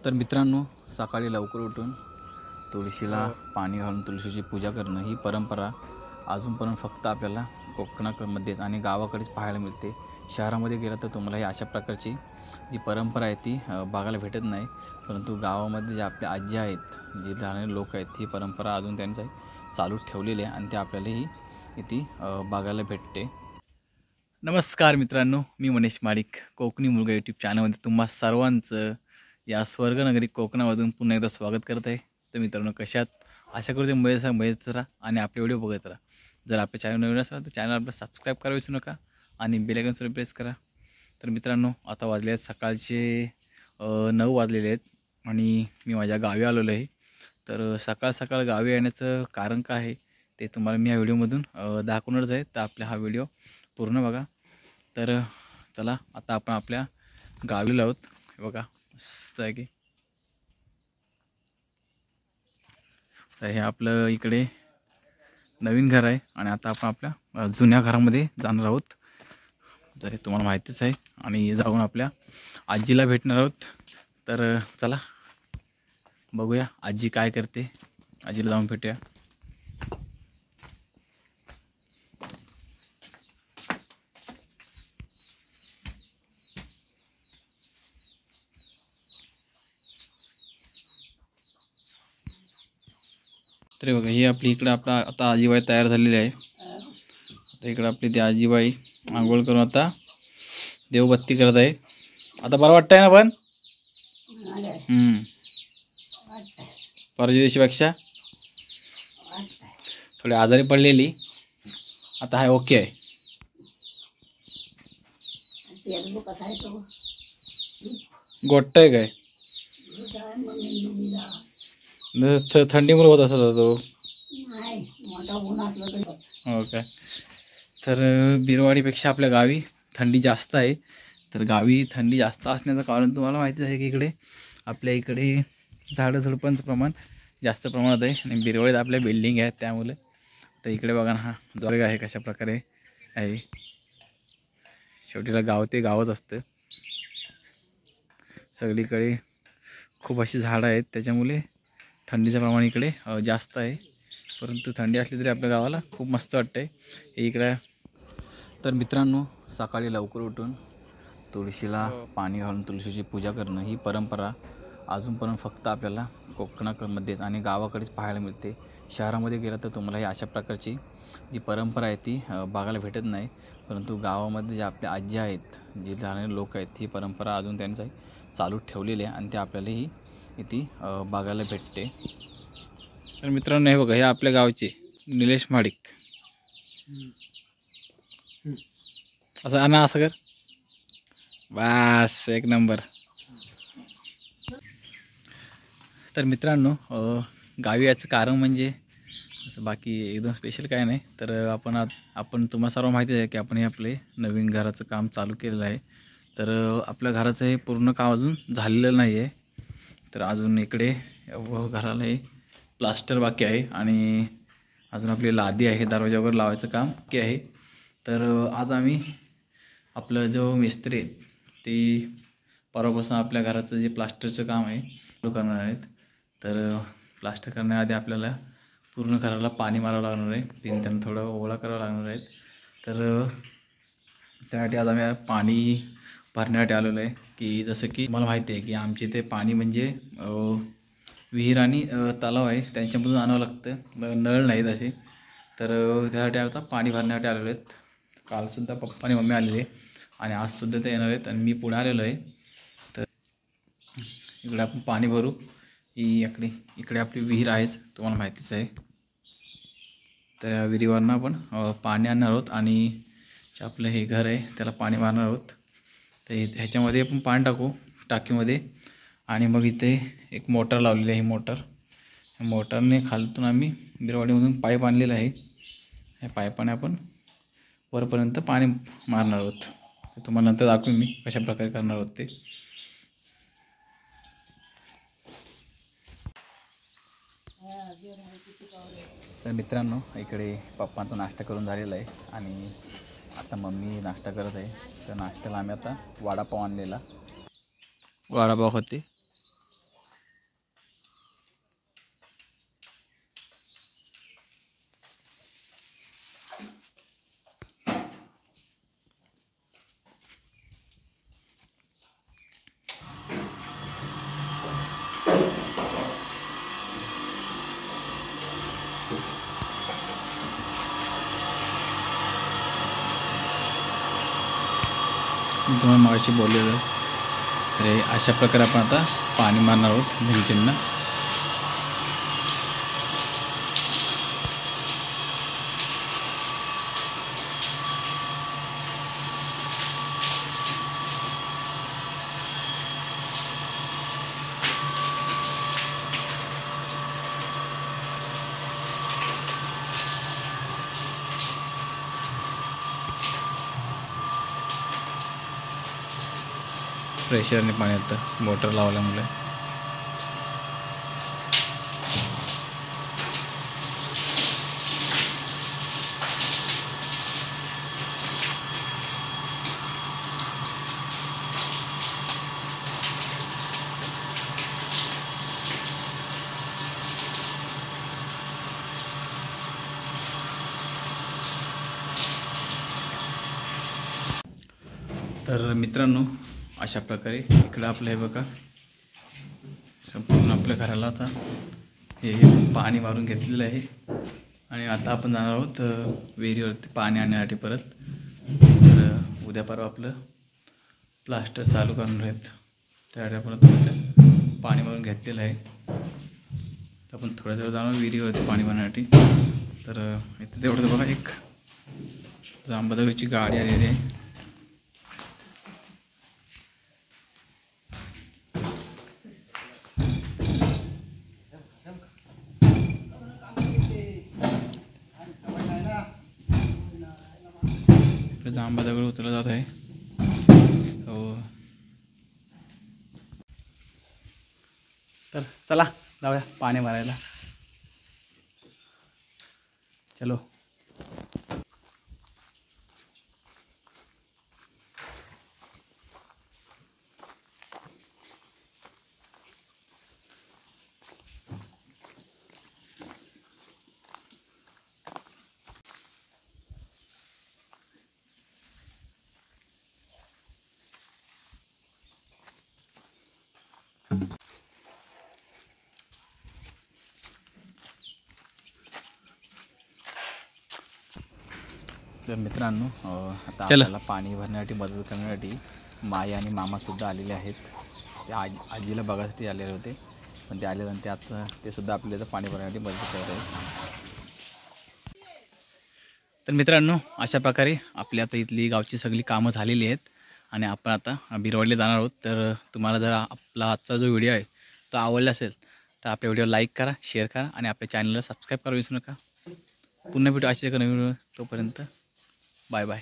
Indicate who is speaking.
Speaker 1: तर मित्रांनो, सकाळी लवकर उठून तुळशीला पाणी घालून तुळशीची पूजा करणं ही परंपरा अजूनपर्यंत फक्त आपल्याला कोकणामध्येच आणि गावाकडेच पाहायला मिळते. शहरामध्ये गेलं तर तुम्हाला ही अशा प्रकारची जी परंपरा आहे ती बघायला भेटत नाही. परंतु गावामध्ये जे आपले आजी आहेत, जे जाणारे लोक आहेत, ही परंपरा अजून त्यांचं चालू ठेवलेली आहे आणि ते आपल्यालाही ती बघायला भेटते. नमस्कार मित्रांनो, मी मनीष माडिक, कोकणी मुलगा यूट्यूब चॅनलमध्ये तुम्हा सर्वांचं या स्वर्गनगरी कोकणामधून पुन्हा एकदा स्वागत करत आहे. तर मित्रांनो, कशात आशा करते मजेत राहा आणि आपले व्हिडिओ बघत राहा. जर आपल्या चॅनल नवीन असेल तर चॅनल आपलं सबस्क्राईब करायला विसरू नका आणि बेल आयकॉन प्रेस करा. तर मित्रांनो, आता वाजले आहेत सकाळचे 9 वाजलेले आहेत आणि मी माझ्या गावी आलेलो आहे. तर सकाळ सकाळ गावी येण्याचं कारण काय आहे ते तुम्हाला मी या व्हिडिओमधून दाखवणारच आहे. तर आपला हा व्हिडिओ पूर्ण बघा. तर चला, आता आपण आपल्या गावी आहोत. बघा मस्त आहे की. तर हे आपलं इकडे नवीन घर आहे आणि आता आपण आपल्या जुन्या घरामध्ये जाणार आहोत. तर हे तुम्हाला माहितीच आहे आणि जाऊन आपल्या आजीला भेटणार आहोत. तर चला बघूया आजी काय करते, आजीला जाऊन भेटूया. तर बघा, ही आपली इकडे आपला आता आजीबाई तयार झालेली आहे. आता इकडे आपली ती आजीबाई आंघोळ करून आता देवबत्ती करत आहे. आता बरं वाटतंय ना? पण परवा दिवशीपेक्षा थोडी आजारी पडलेली, आता हाय, ओके आहे. गोट्ट आहे काय? थंडीमुळे होत असत तो. हो काय? तर बिरवाडीपेक्षा आपल्या गावी थंडी जास्त आहे. तर गावी थंडी जास्त असण्याचं कारण तुम्हाला माहितीच आहे की इकडे आपल्या इकडे झाडं झुडपांचं प्रमाण जास्त प्रमाणात आहे आणि बिरवाडीत आपल्या बिल्डिंग आहेत त्यामुळे. तर इकडे बघा ना, हा द्वारग आहे कशा प्रकारे आहे. शेवटीला गाव ते गावच असतं. सगळीकडे खूप अशी झाडं आहेत त्याच्यामुळे थंडीचं प्रमाण इकडे जास्त आहे. परंतु थंडी असली तरी आपल्या गावाला खूप मस्त वाटतं आहे इकडे. तर मित्रांनो, सकाळी लवकर उठून तुळशीला पाणी घालून तुळशीची पूजा करणं ही परंपरा अजूनपर्यंत फक्त आपल्याला कोकणामध्येच आणि गावाकडेच पाहायला मिळते. शहरामध्ये गेलं तर तुम्हाला ही अशा प्रकारची जी परंपरा आहे ती बघायला भेटत नाही. परंतु गावामध्ये जे आपले आजी आहेत, जे जाणारे लोक आहेत, ही परंपरा अजून त्यांचं चालू ठेवलेली आहे आणि ते आपल्यालाही ती बघायला भेटते. तर मित्रांनो, हे बघा, हे आपल्या गावचे निलेश माडिक. असं आणा, असं कर, बस एक नंबर. तर मित्रांनो, गावी याचं कारण म्हणजे असं बाकी एकदम स्पेशल काय नाही. तर आपण तुम्हाला सर्व माहितीच आहे की आपण हे आपले नवीन घराचं काम चालू केलेलं आहे. तर आपल्या घराचं हे पूर्ण काम अजून झालेलं नाही आहे. तर अजून इकडे घराला हे प्लास्टर बाकी आहे आणि अजून आपली लादी आहे, दरवाजावर लावायचं काम बाकी आहे. तर आज आम्ही आपलं जो मिस्त्री आहेत ते परवापासून आपल्या घराचं जे प्लास्टरचं काम आहे चालू करणार आहेत. तर प्लास्टर करण्याआधी आपल्याला पूर्ण घराला पाणी मारावं लागणार आहे, भिंतींना थोडं ओला करावं लागणार आहेत. तर त्यासाठी आज आम्ही पाणी भरण्यासाठी आलेलो आहे. की जसं की मला माहिती आहे की आमचे ते पाणी म्हणजे विहीर आणि तलाव आहे त्यांच्यामधून आणावं लागतं, नळ नाहीत असे. तर त्यासाठी आता पाणी भरण्यासाठी आलेलो आहेत. कालसुद्धा पप्पा आणि मम्मी आलेले आणि आजसुद्धा ते येणार आहेत आणि मी पुढे आलेलो आहे. तर इकडे आपण पाणी भरू. ही इकडे आपली विहीर आहेच, तुम्हाला माहितीच आहे. तर या विहिरीवरनं आपण पाणी आणणार आहोत आणि जे आपलं हे घर आहे त्याला पाणी मारणार आहोत. तर ह्याच्यामध्ये आपण पाणी टाकू टाकीमध्ये आणि मग इथे एक मोटर लावलेली आहे. ही मोटरने खालतून आम्ही बिरवाडीमधून पाईप आणलेला आहे. या पाईपाने आपण वरपर्यंत पाणी मारणार आहोत. तर तुम्हाला नंतर दाखवेन मी कशा प्रकारे करणार आहोत ते. तर मित्रांनो, इकडे पप्पांचा नाश्ता करून झालेला आहे आणि आता मम्मी नाश्ता करत आहे. तर नाश्त्याला आम्ही आता वडापाव आणलेला, वडापाव होते. मी तुम्हाला मागाशी बोललेलं. तर अशा प्रकारे आपण आता पाणी मारणार आहोत भिंतींना. प्रेशरने पाणी येतं मोटर लावल्यामुळे. तर मित्रांनो, अशा प्रकारे इकडं आपलं हे बघा संपूर्ण आपल्या घराला आता हे पाणी मारून घेतलेलं आहे. आणि आता आपण जाणार आहोत विहिरीवरती पाणी आणण्यासाठी परत. तर उद्या परवा आपलं प्लास्टर चालू करणार आहेत. त्यासाठी आपण पाणी मारून घेतलेलं आहे. तर आपण थोड्या वेळ जाणार विहिरीवरती पाणी मारण्यासाठी. तर इथे तेवढं बघा एक जांबादगडीची गाडी आलेली आहे. जांबा दगड उतरला जात आहे. हो, तर चला जाऊया पाणी भरायला. चलो. तर मित्रांनो, आता आपल्याला पाणी भरण्यासाठी मदत करण्यासाठी माई आणि मामासुद्धा आलेले आहेत. ते आजीला बघायसाठी आलेले होते, पण ते आले आणि ते आता ते सुद्धा आपल्याला पाणी भरण्यासाठी मदत करत आहेत. तर मित्रांनो, अशा प्रकारे आपली आता इथली गावची सगळी कामं झालेली आहेत आणि आपण आता बिरवाडीला जाणार आहोत. तर तुम्हाला जर आपला आजचा जो व्हिडिओ आहे तो आवडला असेल तर आपल्या व्हिडिओ लाईक करा, शेअर करा आणि आपल्या चॅनलला सबस्क्राईब करा विसरू नका. पुन्हा भेटू असे एक नवीन व्हिडिओ. तोपर्यंत बाय बाय.